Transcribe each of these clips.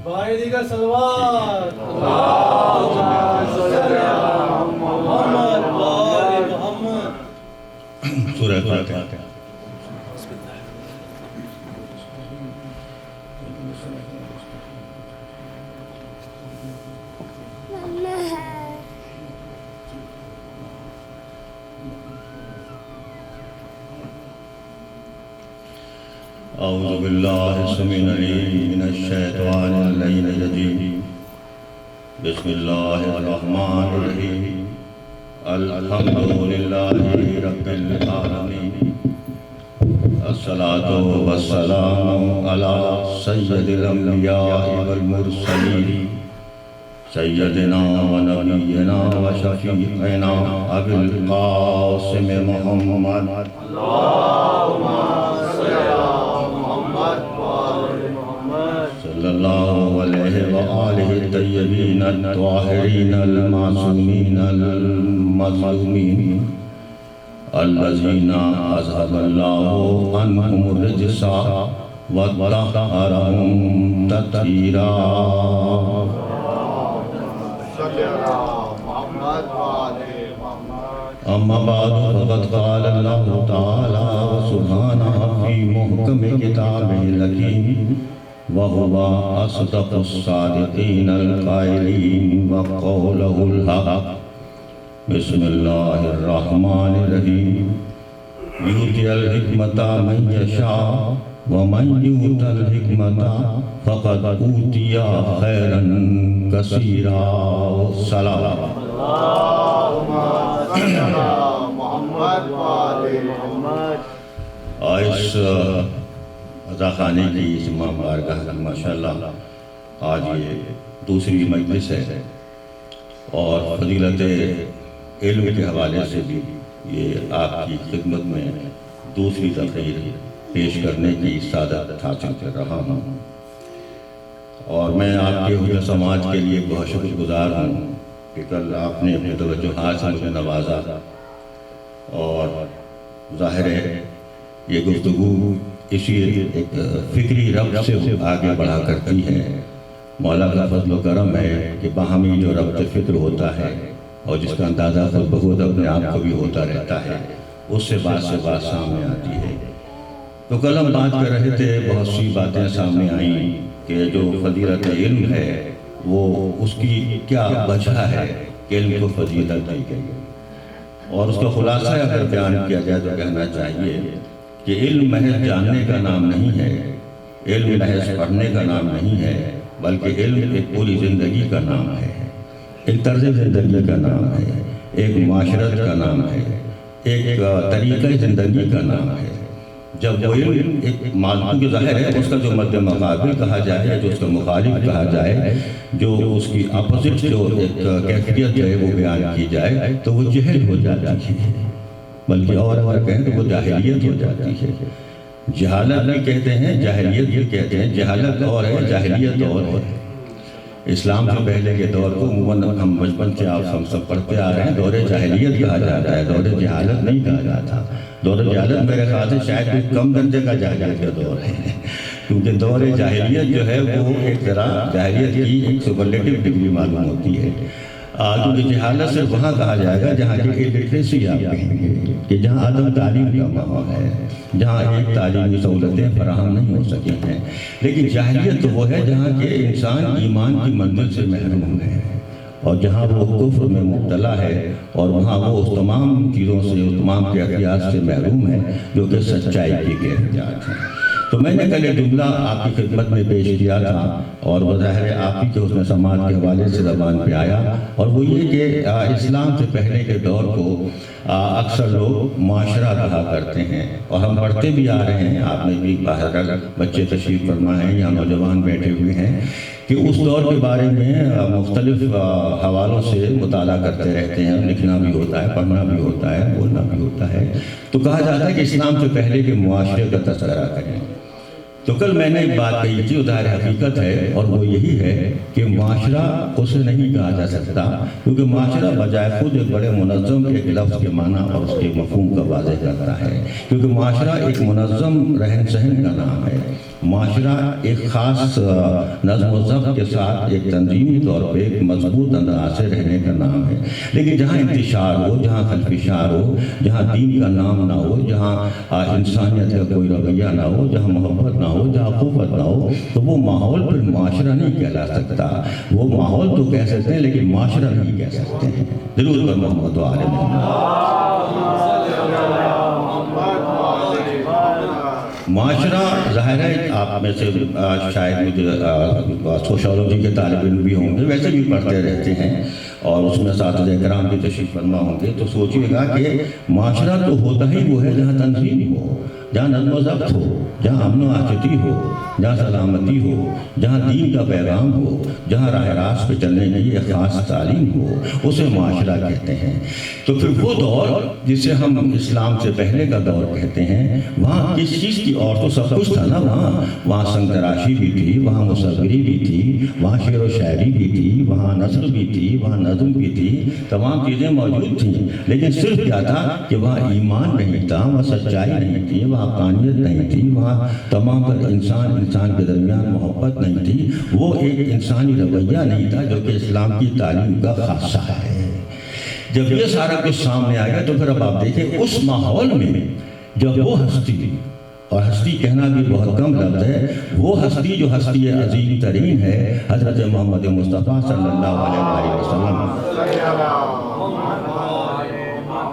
واحدی کا صلوات اللہم صلی علی محمد و آل محمد۔ سورہ فاتحہ۔ اعوذ باللہ السمیع العلیم من الشیطان اللعین الرجیم، بسم اللہ الرحمن الرحیم، الحمدللہ رب العالمین، الصلاۃ والسلام علی سید الانبیاء والمرسلین، سیدنا و نبینا و شفیعنا ابی القاسم محمد صلی اللہ علیہ وآلہ الطیبین الطاہرین المعصومین المظلومین الذین اذھب اللہ عنہم الرجس وطہرہم تطہیرا۔ اما بعد فقد قال اللہ تعالی سبحانہ فی محکم کتابہ الحکیم وَهُوَ أَصْدَقُ الصَّادِقِينَ الْقَائِلِينَ وَقَوْلُهُ الْحَقُّ۔ بسم اللہ الرحمن الرحیم، یؤتی الحکمۃ من یشاء ومن یؤت الحکمۃ فقد اوتی خیرا کثیرا۔ سلام۔ اس عطا خانے کی اس بارگاہ کی ماشاءاللہ آج یہ دوسری مجلس ہے، اور فضیلت علم کے حوالے سے بھی یہ آپ کی خدمت میں دوسری تقریر پیش کرنے کی سعادت حاصل کر رہا ہوں، اور میں آپ کے حجر سماج کے لیے بہت شکر گزار ہوں کہ کل آپ نے اپنے توجہات سے مجھے نوازا، اور ظاہر ہے یہ گفتگو اسی ایک فکری ربط سے آگے بڑھا کرتی ہے۔ مولا کا فضل و کرم ہے کہ باہمی جو ربط فکر ہوتا ہے اور جس کا اندازہ خود بخود اپنے آپ کو بھی ہوتا رہتا ہے، اس سے بات سامنے آتی ہے۔ تو کل ہم بات کر رہے تھے، بہت سی باتیں سامنے آئیں کہ جو فضیلت علم ہے وہ اس کی کیا وجہ ہے کہ علم کو فضیلت دی گئی، اور اس کا خلاصہ اگر بیان کیا جائے تو کہنا چاہیے کہ علم محض جاننے کا نام نہیں ہے، علم محض پڑھنے کا نام نہیں ہے، بلکہ علم ایک پوری زندگی کا نام ہے، ایک طرز زندگی کا نام ہے، ایک معاشرت کا نام ہے، ایک طریقہ زندگی کا نام ہے۔ جب وہ علم ایک موضوع کے ظاہر ہے، اس کا جو مد مقابل کہا جائے، جو اس کا مخالف کہا جائے، جو اس کی اپوزٹ جو ایک کیفیت ہے وہ بیان کی جائے تو وہ جہل ہو جاتی ہے، بلکہ اور اگر کہیں تو وہ جاہلیت ہو جاتی ہے۔ جہالت بھی کہتے ہیں، جاہلیت بھی کہتے ہیں، جہالت اور ہے، جاہلیت اور ہے۔ اسلام سے پہلے کے دور کو عموماً ہم بچپن سے آپ ہم سب پڑھتے آ رہے ہیں، دور جاہلیت کہا جاتا ہے، دور جہالت نہیں کہا جاتا۔ دور جہالت میرے خیال سے شاید کوئی کم درجے کا جاہلیت کا دور ہے، کیونکہ دور جاہلیت جو ہے وہ ایک طرح جاہلیت کی ایک سپرلیٹو ڈگری معلوم ہوتی ہے۔ کیونکہ جہالت سے وہاں کہا جائے گا جہاں کی الٹریسی آپ کہیں گے، کہ جہاں عدم تعلیم کا ماحول ہے، جہاں ایک تعلیمی سہولتیں فراہم نہیں ہو سکی ہیں۔ لیکن جاہلیت تو وہ ہے جہاں کے انسان ایمان کی منزل سے محروم ہے، اور جہاں وہ کفر میں مبتلا ہے، اور وہاں وہ اس تمام چیزوں سے، اس تمام کیفیات سے محروم ہے جو کہ سچائی کی کیفیات ہیں۔ تو میں نے کل ایک جملہ آپ کی خدمت میں پیش کیا تھا، اور بظاہر آپ ہی کے حسن سماعت کے حوالے سے زبان پہ آیا، اور وہ یہ کہ اسلام سے پہلے کے دور کو اکثر لوگ معاشرہ کہا کرتے ہیں، اور ہم پڑھتے بھی آ رہے ہیں، آپ نے بھی باہر بچے تشریف فرما ہیں یا نوجوان بیٹھے ہوئے ہیں کہ اس دور کے بارے میں مختلف حوالوں سے مطالعہ کرتے رہتے ہیں، لکھنا بھی ہوتا ہے، پڑھنا بھی ہوتا ہے، بولنا بھی ہوتا ہے۔ تو کہا جاتا ہے کہ اسلام سے پہلے کے معاشرے کا تذکرہ کریں۔ تو کل میں نے ایک بات کہی تھی، ظاہر حقیقت ہے، اور وہ یہی ہے کہ معاشرہ اسے نہیں کہا جا سکتا، کیونکہ معاشرہ بجائے خود ایک بڑے منظم ایک لفظ کے معنی اور اس کے مفہوم کا واضح کرتا ہے، کیونکہ معاشرہ ایک منظم رہن سہن کا نام ہے۔ معاشرہ ایک خاص نظم و ضبط کے ساتھ ایک تنظیمی طور پہ ایک مضبوط انداز سے رہنے کا نام ہے، لیکن جہاں انتشار ہو، جہاں خلفشار ہو، جہاں دین کا نام نہ ہو، جہاں انسانیت کا کوئی رویہ نہ ہو، جہاں محبت نہ ہو، جہاں قوت نہ ہو، تو وہ ماحول پھر معاشرہ نہیں کہلا سکتا۔ وہ ماحول تو کہہ سکتے ہیں لیکن معاشرہ نہیں کہہ سکتے ہیں۔ ضرور پر محمد و آل محمد۔ معاشرہ ظاہر ہے آپ میں سے شاید مجھے سوشالوجی کے طالب علم بھی ہوں گے، ویسے بھی پڑھتے رہتے ہیں، اور اس میں اساتذہ کرام بھی تشریف فرما ہوں گے، تو سوچیے گا کہ معاشرہ تو ہوتا ہی وہ ہے جہاں تنظیم ہو، جہاں نظم و ضبط ہو، جہاں امن و آشتی ہو، جہاں سلامتی ہو، جہاں دین کا پیغام ہو، جہاں راہ راست پہ چلنے کی ایک خاص تعلیم ہو، اسے معاشرہ کہتے ہیں۔ تو پھر وہ دور جسے ہم اسلام سے پہلے کا دور کہتے ہیں، وہاں کس چیز کی، اور تو سب کچھ تھا نا، وہاں سنگ تراشی بھی تھی، وہاں مصوری بھی تھی، وہاں شعر و شاعری بھی تھی، وہاں نثر بھی تھی، وہاں نظم بھی تھی، تمام چیزیں موجود تھیں، لیکن صرف کیا تھا کہ وہاں ایمان نہیں تھا، وہاں سچائی نہیں تھی، وہاں حقانیت نہیں تھی، وہاں تمام پر انسان کے درمیان محبت نہیں تھی، وہ ایک انسانی رویہ نہیں تھا جو کہ اسلام کی تعلیم کا خاصہ ہے۔ جب یہ سارا کچھ سامنے آ گیا تو پھر اب آپ دیکھیں اس ماحول میں جب وہ ہستی، اور ہستی کہنا بھی بہت کم لفظ ہے، وہ ہستی جو ہستی عظیم ترین ہے، حضرت محمد مصطفیٰ صلی اللہ علیہ وسلم،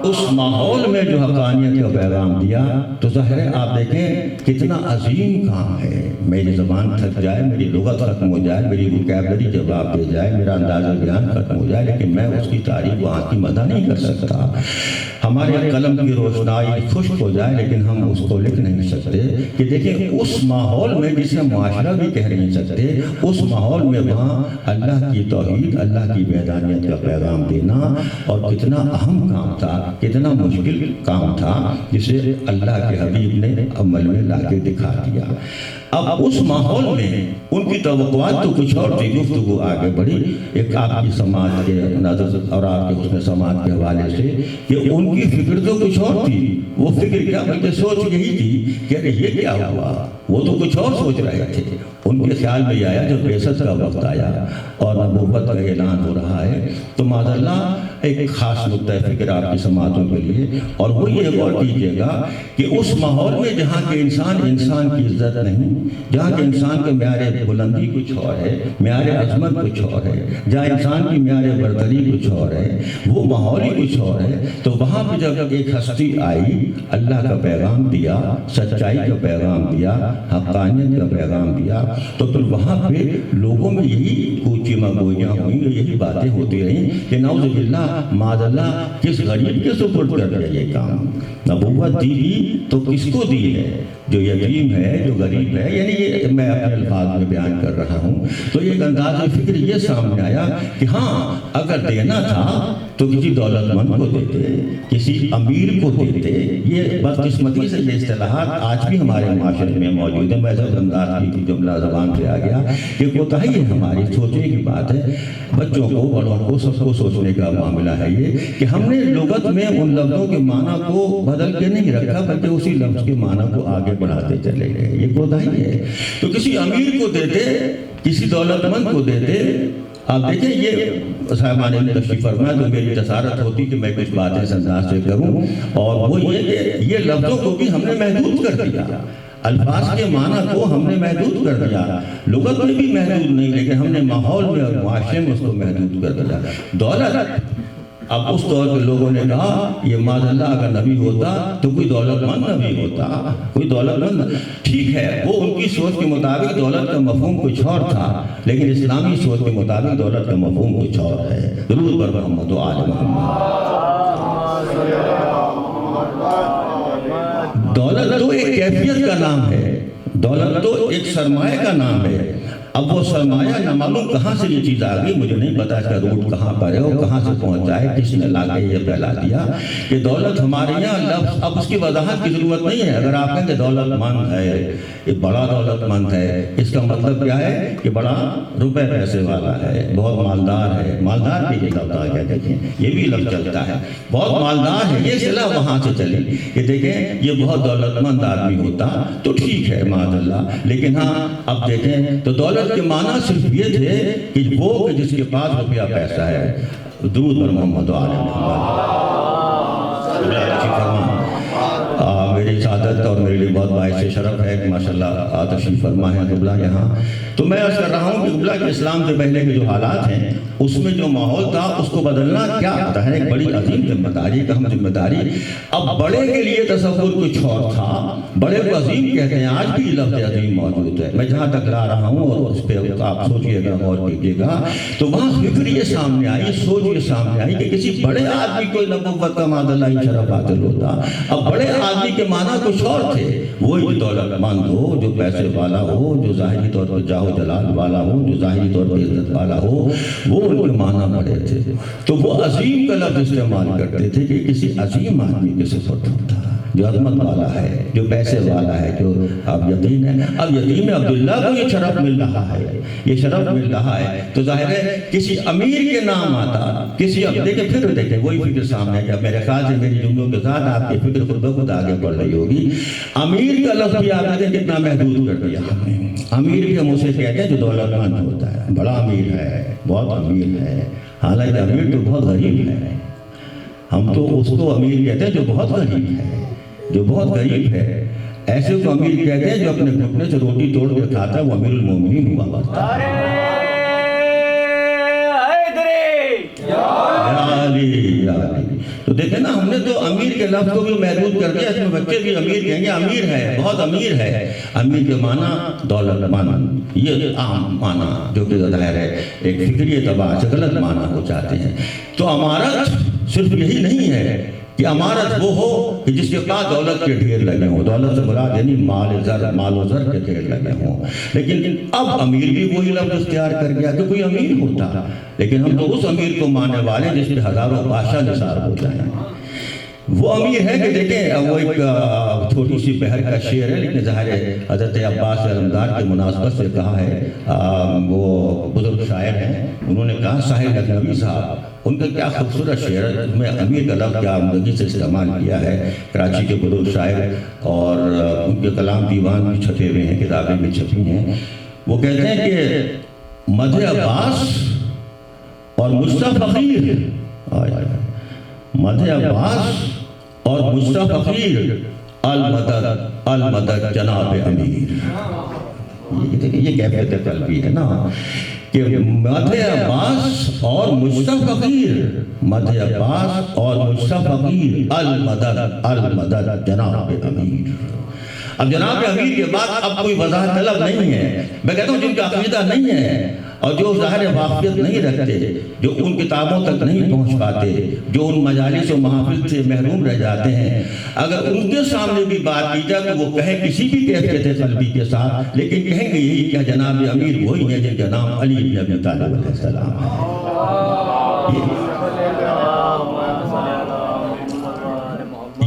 اس ماحول میں جو حقانیت کا پیغام دیا، تو ظاہر ہے آپ دیکھیں کتنا عظیم کام ہے۔ میری زبان تھک جائے، میری لغت ختم ہو جائے، میری وکیبلری جواب دے جائے، میرا انداز بیان ختم ہو جائے، لیکن میں اس کی تعریف وہاں کی مدح نہیں کر سکتا۔ ہمارے قلم کی روشنائی خشک ہو جائے لیکن ہم اس کو لکھ نہیں سکتے کہ دیکھیں اس ماحول میں جسے معاشرہ بھی کہہ نہیں سکتے، اس ماحول میں وہاں اللہ کی توحید، اللہ کی وحدانیت کا پیغام دینا، اور کتنا اہم کام تھا، کتنا مشکل کام تھا، جسے اللہ کے حبیب نے عمل میں لا کے دکھا دیا۔ اب اس ماحول میں ان کی توقعات تو کچھ اور تھی، گفتگو آگے بڑھی ایک آپ کی سماج کے نظر اور آپ کے حسن سماج کے حوالے سے، کہ ان کی فکر تو کچھ اور تھی۔ وہ فکر کیا، بلکہ سوچ یہی تھی کہ یہ کیا ہوا، وہ تو کچھ اور سوچ رہے تھے۔ ان کے خیال میں یہ آیا جب بعثت کا وقت آیا اور نبوت کا اعلان ہو رہا ہے، تو معاذ اللہ ایک خاص نقطہ فکر آپ کی سماعتوں کے لیے، اور وہ یہ غور کیجیے گا کہ اس ماحول میں جہاں کے انسان کی عزت نہیں، جہاں کے انسان کے معیار بلندی کچھ اور ہے، معیار عظمت کچھ اور ہے، جہاں انسان کی معیار برتری کچھ اور ہے، وہ ماحول ہی کچھ اور ہے، تو وہاں پہ جب ایک ہستی آئی، اللہ کا پیغام دیا، سچائی کا پیغام دیا، حقانیت کا پیغام دیا، تو پھر وہاں پہ لوگوں میں یہی کوچی مگوئیاں ہوئیں، یہی باتیں ہوتی رہیں کہ نعوذ باللہ معاذ اللہ کس غریب کے سپرد کر دیا یہ کام۔ نبوت دی تو کس کو دی ہے؟ جو یتیم ہے، جو غریب ہے، یعنی یہ میں اپنے الفاظ میں بیان کر رہا ہوں۔ تو ایک انداز فکر یہ سامنے آیا کہ ہاں اگر دینا تھا تو کسی دولت مند کو دیتے، کسی امیر کو دیتے۔ یہ بدقسمتی سے یہ اصطلاحات آج بھی ہمارے معاشرے میں موجود ہیں۔ میں جب انداز کی جملہ زبان سے آ گیا کہ کوتاہی ہے ہماری، سوچنے کی بات ہے، بچوں کو، بڑوں کو، سب کو سوچنے کا معاملہ ہے یہ کہ ہم نے لغت میں ان لفظوں کے معنی کو بدل کے نہیں رکھا، بلکہ اسی لفظ کے معنی کو آگے بڑھاتے چلے گئے۔ یہ کوتاہی ہے۔ تو کسی امیر کو دیتے، کسی دولت مند کو دیتے۔ آپ دیکھیں یہ صاحبان نے تشریف فرمایا تو میری جسارت ہوتی کہ میں کچھ باتیں اس انداز سے کروں، اور وہ یہ کہ یہ لفظوں کو بھی ہم نے محدود کر دیا، الفاظ کے معنی کو ہم نے محدود کر دیا۔ لغت میں بھی محدود نہیں، لیکن ہم نے ماحول میں اور معاشرے میں اس کو محدود کر دیا۔ دولت، اب اس دور کے لوگوں نے کہا یہ معاذ اللہ اگر نبی ہوتا تو کوئی دولت مند نبی ہوتا، کوئی دولت مند۔ ٹھیک ہے، وہ ان کی سوچ کے مطابق دولت کا مفہوم کچھ اور تھا، لیکن اسلامی سوچ کے مطابق دولت کا مفہوم کچھ اور ہے۔ درود بر محمد و آل محمد۔ دولت تو ایک کیفیت کا نام ہے، دولت تو ایک سرمایہ کا نام ہے۔ اب وہ سرمایہ نہ معلوم کہاں سے یہ چیز آ گئی، مجھے نہیں پتا اس کا روٹ کہاں پر ہے اور کہاں سے پہنچا ہے، کس نے لا کے یہ پھیلا دیا کہ دولت ہمارے یہاں لفظ، اب اس کی وضاحت کی ضرورت نہیں ہے۔ اگر آپ کہیں کہ دولت مند ہے، یہ بڑا دولت مند ہے، اس کا مطلب کیا ہے کہ بڑا روپے پیسے والا ہے، بہت مالدار ہے۔ مالدار بھی یہ لفظ آ گیا، دیکھیں یہ بھی لفظ چلتا ہے، بہت مالدار ہے، یہ اصطلاح وہاں سے چلی کہ دیکھیں یہ بہت دولت مند آدمی ہوتا تو ٹھیک ہے معاذ اللہ، لیکن ہاں اب دیکھیں تو دولت کے معنی صرف یہ تھے کہ وہ کہ جس کے پاس روپیہ پیسہ ہے۔ درود بر محمد و آل محمد۔ میری سعادت اور میرے لیے بہت باعث شرف ہے کہ ماشاءاللہ تشریف فرما ہے قبلہ یہاں۔ تو میں عرض کر رہا ہوں کہ قبلہ کے اسلام سے پہلے کے جو حالات ہیں اس میں جو ماحول تھا اس کو بدلنا کیا ہوتا ہے، ایک بڑی عظیم ذمہ داری، ایک اہم ذمہ داری۔ اب بڑے کے لیے تصور کچھ اور تھا، بڑے کو عظیم کہتے ہیں، آج بھی لفظ عظیم موجود ہے۔ میں جہاں تک لا رہا ہوں اور اس پہ آپ سوچئے گا، غور کیجئے گا، تو وہاں فکر یہ سامنے آئی، سوچ یہ سامنے آئی کہ کسی بڑے آدمی کو نبوت کا معاذ اللہ شرف حاصل ہوتا۔ اب بڑے آدمی کے معنی کچھ اور تھے، وہی دولت مند ہو، جو پیسے والا ہو، جو ظاہری طور پر جاہ و جلال والا ہو، جو ظاہری طور پر عزت والا ہو، وہ ان کے معنی بڑے تھے۔ تو وہ عظیم کا لفظ استعمال کرتے تھے کہ کسی عظیم آدمی کے صفت ہوتا، جو عظمت والا ہے، جو پیسے والا ہے، جو اب یقین ہے، اب یتیم عبداللہ کو یہ شرف مل رہا ہے، یہ شرف مل رہا ہے، تو ظاہر ہے کسی امیر کے نام آتا، کسی اب دیکھیں پھر دیکھیں وہی فکر سامنے ہے کہ میرے خیال سے میری جملوں کے ساتھ آپ کی فکر خود بخود آگے بڑھ رہی ہوگی۔ امیر کا لفظ بھی آپ نے کتنا محدود کر دیا ہم نے۔ امیر بھی ہم اسے کہتے ہیں جو دولت مند ہوتا ہے، بڑا امیر ہے، بہت امیر ہے، حالانکہ امیر تو بہت غریب ہے۔ ہم تو اس کو امیر کہتے ہیں جو بہت غریب ہے، جو بہت غریب ہے۔ ایسے کو امیر کہتے ہیں جو اپنے گھٹنے سے روٹی توڑ کے کھاتا ہے، وہ امیر المومنین ہوا کرتا ہے۔ تو دیکھیں نا، ہم نے تو امیر کے لفظ کو بھی محدود کر دیا، اس میں بچے بھی امیر کہیں گے، امیر ہے، بہت امیر ہے۔ امیر کے معنی دولت مند، یہ عام معنی جو کہ ظاہر ہے ایک فکری اعتبار سے غلط معنی ہو جاتے ہیں۔ تو امارت صرف یہی نہیں ہے کہ امارت وہ ہو کہ جس کے پاس دولت کے ڈھیر لگے ہوں، دولت سے مراد یعنی مال و زر کے ڈھیر لگے ہوں۔ لیکن اب امیر بھی وہی لفظ اختیار کر گیا کہ کوئی امیر ہوتا، لیکن ہم تو اس امیر کو ماننے والے جس پہ ہزاروں بادشاہ نثار ہو جائیں۔ وہ امیر ہے کہ دیکھیں وہ ایک چھوٹی سی بہر کا شعر ہے، لیکن ظاہر ہے حضرت عباس علمدار کے مناسبت سے کہا ہے، وہ بزرگ شاعر ہیں، انہوں نے کہا ساحل لکھنوی صاحب، ان کا کیا خوبصورت شعر ہے، اس میں امیر کا لفظ کیا عمدگی سے استعمال کیا ہے۔ کراچی کے بزرگ شاعر اور ان کے کلام دیوان بھی چھپے ہوئے ہیں، کتابیں بھی چھپی ہیں۔ وہ کہتے ہیں کہ مدح عباس اور مجھ فقیر، مدح عباس اور مجھ فقیر، المدد المدد جناب امیر۔ یہ کیفیت قلبی ہے نا کہ مدح عباس اور مجھ فقیر، مدح عباس اور مجھ فقیر، المدد المدد جناب امیر۔ اب جناب امیر کے بعد اب کوئی وضاحت طلب نہیں ہے۔ میں کہتا ہوں جن کا عقیدہ نہیں ہے اور جو ظاہر واقفیت نہیں رکھتے، جو ان کتابوں تک نہیں پہنچ پاتے، جو ان مجالس و محافل سے محروم رہ جاتے ہیں، اگر ان کے سامنے بھی بات کی جائے تو وہ کہیں کسی بھی کیفیت قلبی کے ساتھ، لیکن کہیں گے یہی کہ جناب امیر وہی ہے جن کا نام علی بن ابی طالب علیہ السلام ہے۔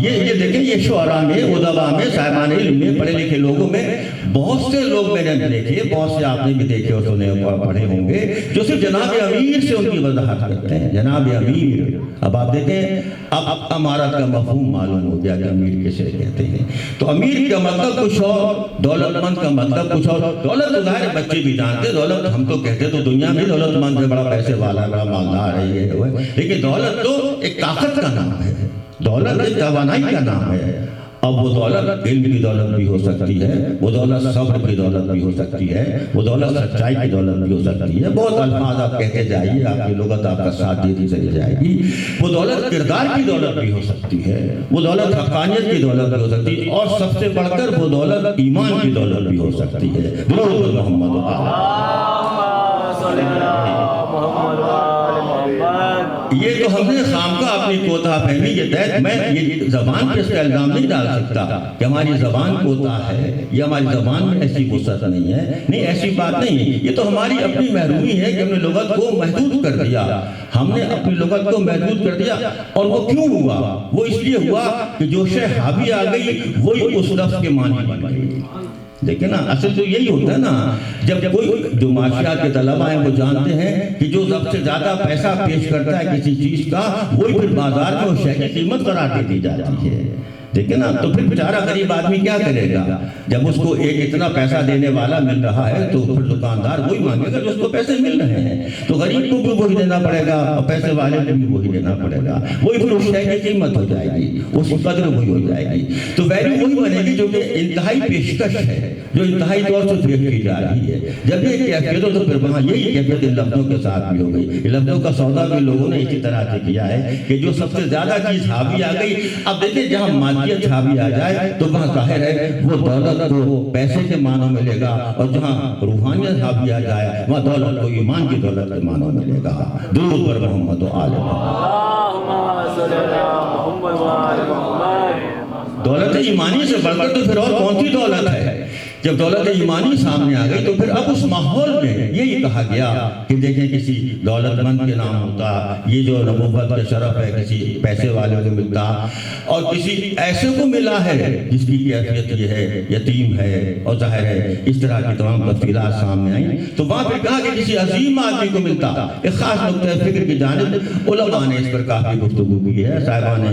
یہ دیکھیں، یہ شعراء میں، ادباء میں، صاحبان علم میں، پڑھے لکھے لوگوں میں بہت سے لوگ میں نے دیکھے، بہت سے آپ نے بھی دیکھے اور سنے اور پڑھے ہوں گے، جو صرف جناب امیر سے ان کی وضاحت کرتے ہیں، جناب امیر۔ اب آپ دیکھیں، اب امارت کا مفہوم معلوم ہو گیا کہ امیر کسے کہتے ہیں۔ تو امیر کا مطلب کچھ اور، دولت مند کا مطلب کچھ اور۔ دولت تو ظاہر بچے بھی جانتے، دولت ہم تو کہتے تو دنیا میں دولت مند ہے، بڑا پیسے والا، بڑا مالدار ہے، یہ ہے، لیکن دولت تو ایک طاقت کا نام ہے، دولت ایک توانائی کا نام ہے۔ اب وہ دولت علم کی دولت بھی ہو سکتی ہے، وہ دولت صبر کی دولت بھی ہو سکتی ہے، وہ دولت سچائی کی دولت بھی ہو سکتی ہے۔ بہت الفاظ آپ کہتے جائیے، آپ کی لغت آپ کا ساتھ دیتی چلی جائے گی۔ وہ دولت کردار کی دولت بھی ہو سکتی ہے، وہ دولت حقانیت کی دولت بھی ہو سکتی ہے، اور سب سے بڑھ کر وہ دولت ایمان کی دولت بھی ہو سکتی ہے۔ درود محمد یہ تو ہم نے خامخواہ اپنی کوتاہ فہمی کے تحت، میں یہ زبان پہ اس کا الزام نہیں ڈال سکتا کہ ہماری زبان کوتاہ ہے یا ہماری زبان میں ایسی وسعت نہیں ہے، نہیں ایسی بات نہیں، یہ تو ہماری اپنی محرومی ہے کہ ہم نے لغت کو محدود کر دیا، ہم نے اپنی لغت کو محدود کر دیا۔ اور وہ کیوں ہوا؟ وہ اس لیے ہوا کہ جو شے حاوی آ گئی وہی اس لفظ کے معنی بن گئی۔ دیکھیں نا، اصل تو یہی ہوتا ہے نا، جب کوئی جو معاشیات کے طلبہ ہیں وہ جانتے ہیں کہ جو سب سے زیادہ پیسہ پیش کرتا ہے کسی چیز کا، وہی پھر بازار میں اس شے کی قیمت قرار دے دی جاتی ہے۔ دیکھیں نا، تو پھر بیچارہ غریب آدمی کیا کرے گا؟ جب اس کو ایک اتنا پیسہ دینے والا مل رہا ہے تو پھر دکاندار وہی مانگے گا جو اس کو پیسے مل رہے ہیں، تو غریب کو بھی وہی دینا پڑے گا اور پیسے والے کو بھی وہی دینا پڑے گا، وہی پھر اس شے کی قیمت ہو جائے گی، اس کی قدر وہی ہو جائے گی، تو ویلیو وہی بنے گی جو کہ انتہائی پیشکش ہے، جو انتہائی طور سے پیش کی جا رہی ہے۔ جب یہ کیفیت ہو تو پھر وہاں یہی کیفیت ان لفظوں کے ساتھ بھی ہو گئی۔ لفظوں کا سودا بھی لوگوں نے اسی طرح سے کیا ہے کہ جو سب سے زیادہ چیز حاوی آ گئی، اب دیکھیں جہاں مادیت حاوی آ جائے تو وہاں ظاہر ہے وہ دولت کو پیسے کے معنوں میں لے گا، اور جہاں روحانیت حاوی آ جائے وہاں دولت کو ایمان کی دولت کے معنوں میں لے گا۔ درود پر محمد و آل محمد۔ دولت ایمانی سے بڑھ کر تو پھر اور کون سی دولت ہے؟ جب دولت ایمانی سامنے آ گئی تو پھر اب اس ماحول میں یہی کہا گیا کہ دیکھیں کسی دولت مند کے نام ہوتا، یہ جو نبوت کا شرف ہے کسی پیسے والے کو ملتا، اور کسی ایسے کو ملا ہے جس کی کیفیت یہ ہے یتیم ہے، اور ظاہر ہے اس طرح کی تمام تفصیلات سامنے آئیں، تو وہاں پھر کہا کہ کسی عظیم آدمی کو ملتا۔ ایک خاص نقطہ فکر کی جانب علماء نے اس پر کافی گفتگو کی ہے، صاحبان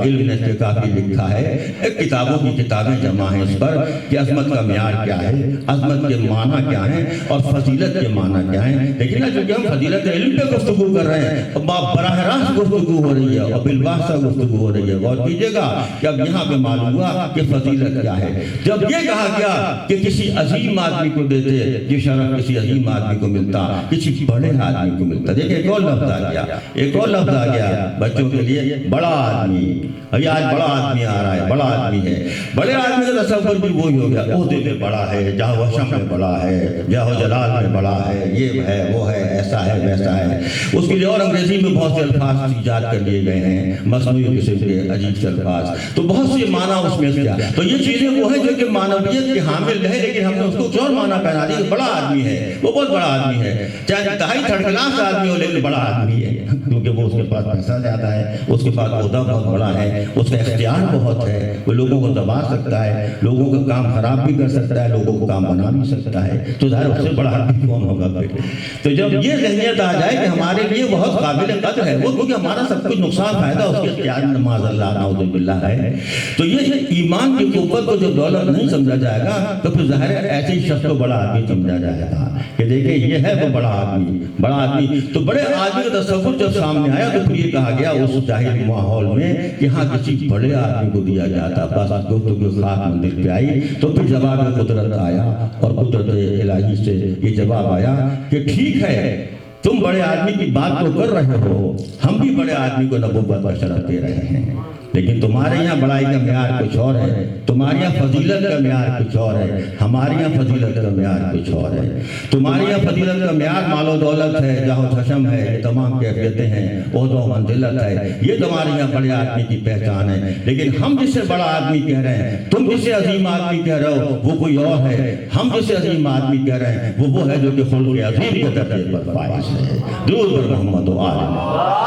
علم نے اس پر کافی لکھا ہے، ایک کتابوں کی کتابیں جمع ہیں اس پر کہ عظمت کا معیار کیا ہے، عظمت کے معنی کیا ہیں، اور فضیلت کے معنی کیا ہیں۔ لیکن نا چونکہ ہم فضیلت علم پہ گفتگو کر رہے ہیں، براہ راست گفتگو ہو رہی ہے اور بالواسطہ گفتگو ہو رہی ہے، غور کیجئے گا کہ اب یہاں پہ معلوم ہوا کہ فضیلت کیا ہے۔ جب یہ کہا گیا کہ کسی عظیم آدمی کو دیتے، یہ شرف کسی عظیم آدمی کو ملتا، کسی بڑے آدمی کو ملتا، دیکھیں ایک اور لفظ آ گیا، ایک اور لفظ آ گیا بچوں کے لیے، بڑا آدمی۔ ابھی آج بڑا آدمی آ رہا ہے، بڑا آدمی ہے، بڑے آدمی کا تصور بھی وہی ہو گیا، عہدے میں بڑا ہے، جاہ و شم میں بڑا ہے، جاہ و جلال میں بڑا ہے، یہ ہے وہ ہے، ایسا ہے ویسا ہے۔ اس کے لیے اور انگریزی میں بہت سے الفاظ ایجاد کر لیے گئے ہیں، مصنوعی قسم کے عجیب سے الفاظ، تو بہت سے معنی اس میں کیا، تو یہ چیزیں وہ ہیں جو کہ معنویت کے حامل ہے، لیکن ہم نے اس کو اور معنی پہنا دیا کہ بڑا آدمی ہے، وہ بہت بڑا آدمی ہے، چاہے انتہائی تھرڈ کلاس آدمی ہو لیکن بڑا آدمی ہے، کیونکہ وہ اس کے پاس پیسہ زیادہ ہے، اس کے پاس عہدہ بہت بڑا ہے، اس کا اختیار بہت ہے، وہ لوگوں کو دبا سکتا ہے، لوگوں کا کام خراب بھی کر سکتا ہے، لوگوں کو کام بنا بھی سکتا ہے، تو ظاہر اس سے بڑا آدمی کون ہوگا پھر؟ تو جب یہ ذہنیت آ جائے کہ ہمارے لیے بہت قابل قدر ہے وہ، کیونکہ ہمارا سب کچھ نقصان فائدہ اس کے اختیار میں معاذ اللہ نعوذ باللہ ہے، تو یہ ایمان کی قوت کو جب دولت نہیں سمجھا جائے گا تو پھر ظاہر ہے ایسے ہی شخص کو بڑا آدمی سمجھا جائے گا کہ دیکھیں یہ ہے وہ بڑا آدمی، بڑا آدمی۔ تو بڑے آدمی کا تصور جب سامنے آیا تو پھر یہ کہا گیا اس جاہل ماحول میں کہ ہاں کسی بڑے آدمی کو دیا جاتا، بس گفتگو خاک مندر پہ آئی تو پھر جواب قدرت آیا، اور قدرت الہی سے یہ جواب آیا کہ ٹھیک ہے تم بڑے آدمی کی بات تو کر رہے ہو، ہم بھی بڑے آدمی کو نبوت کا شرف دے رہے ہیں، لیکن تمہارے یہاں بڑائی کا معیار کچھ اور ہے، تمہارے یہاں فضیلت کا معیار کچھ اور ہے، ہمارے یہاں فضیلت کا معیار کچھ اور ہے۔ تمہارے یہاں فضیلت کا معیار مال و دولت ہے، جاہ و خشم ہے، یہ تمام کیفیتیں ہیں، عہدہ و منزلت ہے، یہ تمہارے یہاں بڑے آدمی کی پہچان ہے، لیکن ہم جسے بڑا آدمی کہہ رہے ہیں، تم جسے عظیم آدمی کہہ رہے ہو وہ کوئی اور ہے، ہم جسے عظیم آدمی کہہ رہے ہیں وہ ہے جو کہ خلق عظیم کے درجے پر فائز ہے۔ درود بر محمد و آل محمد۔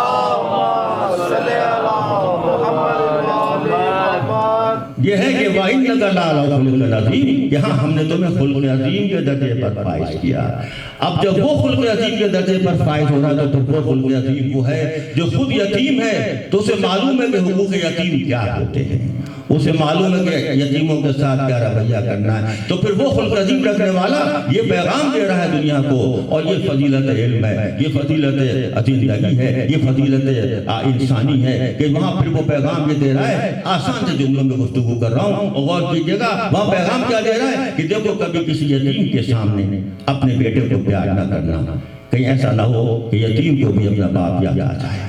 یہ ہے کہ وَإِنَّكَ لَعَلَىٰ خُلُقٍ عَظِيمٍ، یہاں ہم نے تمہیں خلق عظیم کے درجے پر فائز کیا۔ اب جب وہ خلق عظیم کے درجے پر فائز ہو رہا تو وہ خلق عظیم وہ ہے جو خود یتیم ہے، تو اسے معلوم ہے کہ حقوق یتیم کیا ہوتے ہیں، اسے معلوم ہے کہ یتیموں کے ساتھ کیا رویہ کرنا ہے، تو پھر وہ خلق عظیم رکھنے والا یہ پیغام دے رہا ہے دنیا کو، اور یہ فضیلت علم ہے، یہ فضیلت عقیدگی ہے، یہ فضیلت انسانی ہے کہ وہاں پھر وہ پیغام یہ دے رہا ہے۔ آسان سے جملوں میں گفتگو کر رہا ہوں اور غور کیجیے گا، وہاں پیغام کیا دے رہا ہے کہ دیکھو کبھی کسی یتیم کے سامنے اپنے بیٹے کو پیار نہ کرنا، کہیں ایسا نہ ہو کہ یتیم کو بھی اپنا باپ یاد آ جائے،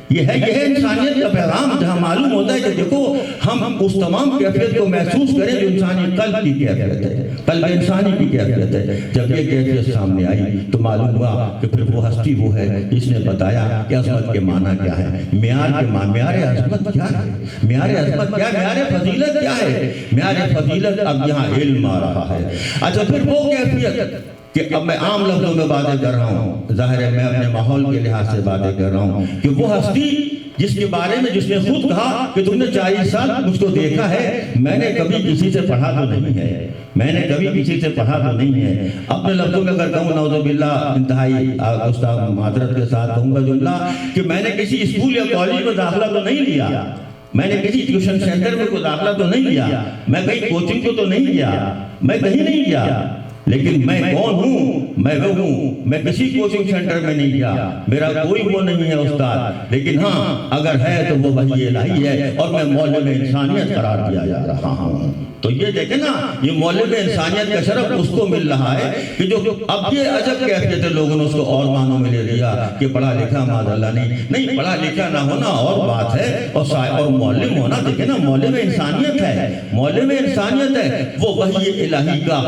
یہ ہے انسانیت کا پیغام، جہاں معلوم ہوتا ہے کہ دیکھو ہم اس تمام کیفیت کو محسوس کریں جو انسانی قلب کی کیفیت ہے، قلب انسانی کی کیفیت ہے۔ جب یہ کیفیت سامنے آئی تو معلوم ہوا کہ پھر وہ ہستی وہ ہے جس نے بتایا کہ عظمت کے معنی کیا ہے، معیار عظمت کیا ہے، معیار عظمت کیا ہے، معیار فضیلت کیا ہے۔ معیار فضیلت اب یہاں علم آ رہا ہے۔ اچھا پھر وہ کیفیت کہ اب میں عام لفظوں میں باتیں کر رہا ہوں، ظاہر ہے میں اپنے ماحول کے لحاظ سے باتیں کر رہا ہوں، کہ وہ ہستی جس کے بارے میں جس نے خود کہا کہ تم نے 40 سال مجھ کو دیکھا ہے، میں نے کبھی کسی سے پڑھا تو نہیں ہے، میں نے کبھی کسی سے پڑھا تو نہیں ہے۔ اپنے لفظوں میں اگر کہوں نعوذ باللہ انتہائی گستاخ معذرت کے ساتھ کہوں گا جملہ کہ میں نے کسی اسکول یا کالج میں داخلہ تو نہیں لیا، میں نے کسی ٹیوشن سینٹر میں کوئی داخلہ تو نہیں لیا، میں کہیں کوچنگ کو تو نہیں گیا، میں کہیں نہیں گیا، لیکن میں کون ہوں؟ میں وہ ہوں، میں کسی کوچنگ سینٹر میں نہیں گیا، میرا کوئی وہ نہیں ہے استاد، لیکن ہاں اگر ہے تو وہ وحی الہی ہے اور میں مولد انسانیت قرار دیا جا رہا ہوں۔ تو یہ دیکھیں نا، یہ مولد انسانیت کا شرف اس کو مل رہا ہے کہ جو اب یہ عجب کیفیت ہے، لوگوں نے اس کو اور معنوں میں لے لیا کہ پڑھا لکھا معاذ اللہ نہیں، پڑھا لکھا نہ ہونا اور بات ہے، اور معلم ہونا، دیکھیں نا مولد انسانیت ہے، مولد انسانیت ہے، وہ وحی الہی کا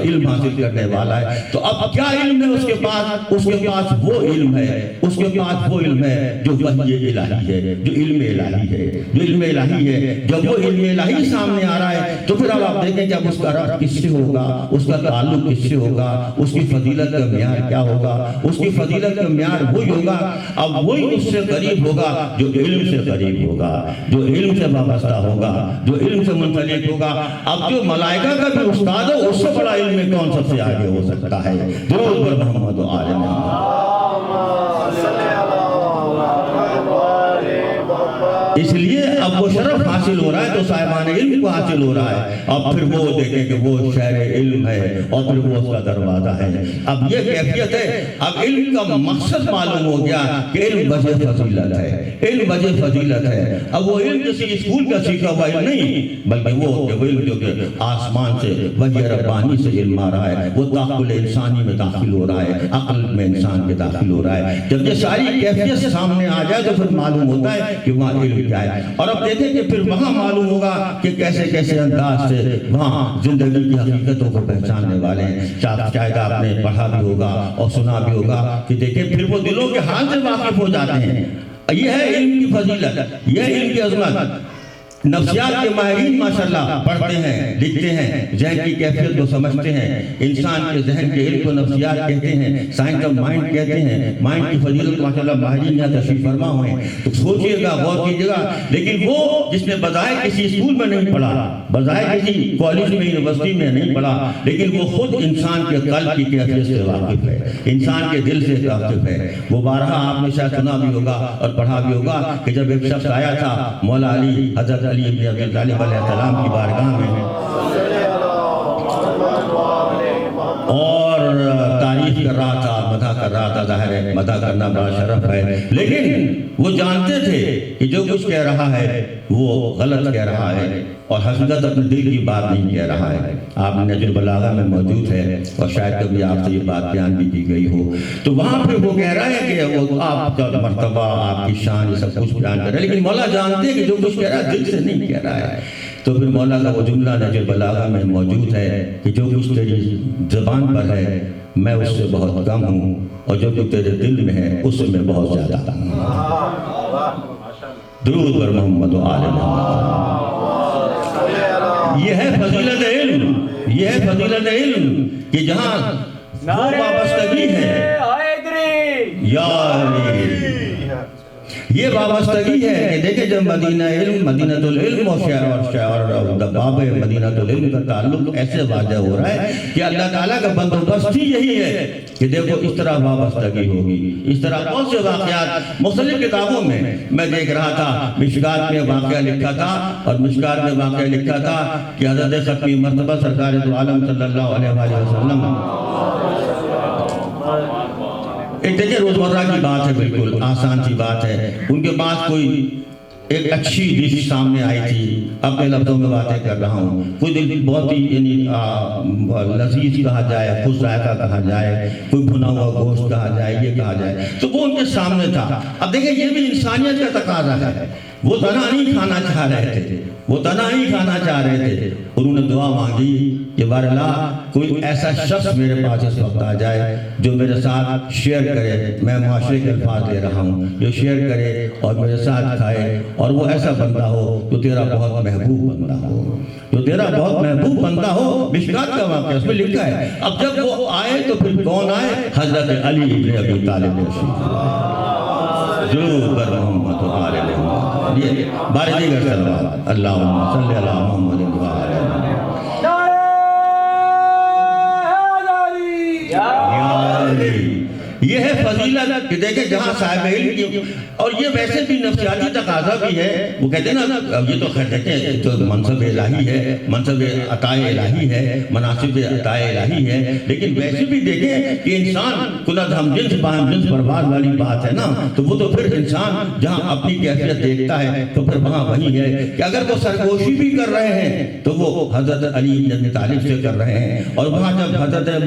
علم حاصل کرنے والا ہے۔ تو اب کیا علم ہے اس کے پاس؟ اس کے پاس وہ علم ہے، اس کے پاس وہ علم ہے جو وحی الہی ہے، جو علم الہی ہے، جو علم الہی ہے۔ جب وہ علم الہی سامنے آ رہا ہے تو پھر اب آپ دیکھیں کہ اب اس کا رب کس سے ہوگا، اس کا تعلق کس سے ہوگا، اس کی فضیلت کا معیار کیا ہوگا؟ اس کی فضیلت کا معیار وہی ہوگا، اب وہی اس سے قریب ہوگا جو علم سے قریب ہوگا، جو علم سے وابستہ ہوگا، جو علم سے منسلک ہوگا۔ اب جو ملائکہ کا بھی استاد ہے، اس سے بڑا علم میں کون سب سے آگے ہو سکتا ہے؟ درود بر محمد و آل محمد۔ اس لیے اب وہ شرف حاصل ہو رہا ہے تو صاحبان علم کو حاصل ہو رہا ہے، اب پھر وہ دیکھیں کہ وہ شہر علم ہے اور پھر وہ اس کا دروازہ ہے۔ اب یہ کیفیت ہے، اب علم کا مقصد معلوم ہو گیا کہ علم وجہ فضیلت ہے، علم وجہ فضیلت ہے۔ اب وہ علم کسی اسکول کا سیکھا ہوا علم نہیں، بلکہ وہ علم جو کہ آسمان سے وحی ربانی سے علم آ رہا ہے، وہ تعقل انسانی میں داخل ہو رہا ہے، عقل میں انسان کے داخل ہو رہا ہے۔ جب یہ ساری کیفیت سامنے آ جائے تو پھر معلوم ہوتا ہے کہ وہاں علم کیا ہے، اور اب دیکھیں کہ پھر وہاں معلوم ہوگا کہ کیسے کیسے انداز سے وہاں زندگی کی حقیقتوں کو پہچاننے والے ہیں۔ شاید آپ نے پڑھا بھی ہوگا اور سنا بھی ہوگا کہ دیکھیں پھر وہ دلوں کے حال سے واقف ہو جاتے ہیں۔ یہ ہے علم کی فضیلت، یہ علم کی عظمت۔ نفسیات کے ماہرین ماشاءاللہ پڑھتے ہیں، لکھتے ہیں، ذہن کی کیفیت کو سمجھتے ہیں، انسان کے ذہن کے علم کو نفسیات کہتے ہیں، سائنس آف مائنڈ کہتے ہیں۔ مائنڈ کی فضیلت ماشاءاللہ ماہرین یہاں تشریف فرما ہوئے ہیں، تو سوچئے گا، غور کیجئے گا۔ لیکن وہ جس نے بظاہر کسی اسکول میں نہیں پڑھا، بظاہر کسی کالج میں یونیورسٹی میں نہیں پڑھا، لیکن وہ خود انسان کے قلب کی کیفیت سے واقف ہے، انسان کے دل سے واقف ہے۔ وہ بارہا آپ نے شاید سنا بھی ہوگا اور پڑھا بھی ہوگا کہ جب ایک شخص آیا تھا مولا علی حضرت علی ابن ابی طالب علیہ السلام کی بارگاہ میں اور تعریف کر رہا تھا، مدح کر رہا تھا۔ ظاہر ہے مدح کرنا بڑا شرف ہے، لیکن وہ جانتے تھے کہ جو کچھ کہہ رہا ہے وہ غلط کہہ رہا ہے اور حقیقت اپنے دل کی بات نہیں کہہ رہا ہے۔ آپ نہج البلاغہ میں موجود ہے اور شاید کبھی آپ سے یہ بات بیان بھی کی گئی ہو، تو وہاں پہ وہ کہہ رہا ہے کہ وہ آپ کا مرتبہ، آپ کی شان، یہ سب کچھ بیان کر رہا ہے، لیکن مولا جانتے ہیں کہ جو کچھ کہہ رہا ہے دل سے نہیں کہہ رہا ہے۔ تو پھر مولا کا وہ جملہ نہج البلاغہ میں موجود ہے کہ جو کچھ تیری زبان پر ہے میں اس سے بہت کم ہوں، اور جو کچھ تیرے دل میں ہے اس سے میں بہت زیادہ ہوں۔ درود بر محمد و آل محمد۔ یہ ہے فضیلت علم، یہ ہے فضیلت علم کہ جہاں وہ وابستگی ہے، یا علی، یہ وابستگی ہے کہ دیکھیں جب مدینہ علم، مدینہ العلم اور باب مدینہ العلم کا تعلق ایسے واضح ہو رہا ہے کہ اللہ تعالیٰ کا بندوبست ہی یہی ہے کہ دیکھو اس طرح وابستگی ہوگی۔ اس طرح بہت سے واقعات مختلف کتابوں میں دیکھ رہا تھا، مشکات میں واقعہ لکھا تھا، اور مشکات میں واقعہ لکھا تھا کہ حضرت ختمی مرتبہ سرکار دو عالم صلی اللہ علیہ وآلہ وسلم، ایک دیکھیں روزمرہ کی بات ہے، بالکل آسان سی بات ہے، ان کے پاس کوئی ایک اچھی ڈش سامنے آئی تھی، اپنے لفظوں میں باتیں کر رہا ہوں، کوئی دل بہت ہی یعنی لذیذ کہا جائے، خوش ذائقہ کہا جائے، کوئی بھنا ہوا گوشت کہا جائے، یہ کہا جائے، تو وہ ان کے سامنے تھا۔ اب دیکھیں یہ بھی انسانیت کا تقاضا ہے، وہ تنہا نہیں کھانا چاہ رہے تھے، وہ تنہا نہیں کھانا چاہ رہے تھے، انہوں نے دعا مانگی کہ بار اللہ کوئی ایسا شخص میرے پاس اس وقت آ جائے جو میرے ساتھ شیئر کرے، میں معاشرے کے الفاظ دے رہا ہوں، جو شیئر کرے اور میرے ساتھ کھائے، اور وہ ایسا بندہ ہو جو تیرا بہت محبوب بندہ ہو، جو تیرا بہت محبوب بندہ ہو۔ مشکات کا واقعہ اس میں لکھا ہے۔ اب جب وہ آئے تو پھر کون آئے؟ حضرت علی ابن ابی طالب جو کر محمد و آل محمد، یہ بارے دیگر صلوات، اللہم صلی علی محمد و آل محمد۔ یہ ہے فضیلت کہ دیکھیں جہاں صاحب علم کی، اور یہ ویسے بھی نفسیاتی تقاضا بھی ہے، وہ کہتے ہیں نا یہ تو خیر دیکھیں تو منصب الہی ہے، منصب عطا الہی ہے، مناسب عطا الہی ہے، لیکن ویسے بھی دیکھیں کہ انسان کنت ہم جنس باہم جنس برباد والی بات ہے نا، تو وہ تو پھر انسان جہاں اپنی کیفیت دیکھتا ہے تو پھر وہاں وہی ہے کہ اگر وہ سرگوشی بھی کر رہے ہیں تو وہ حضرت علی بن ابی طالب سے کر رہے ہیں، اور وہاں جب حضرت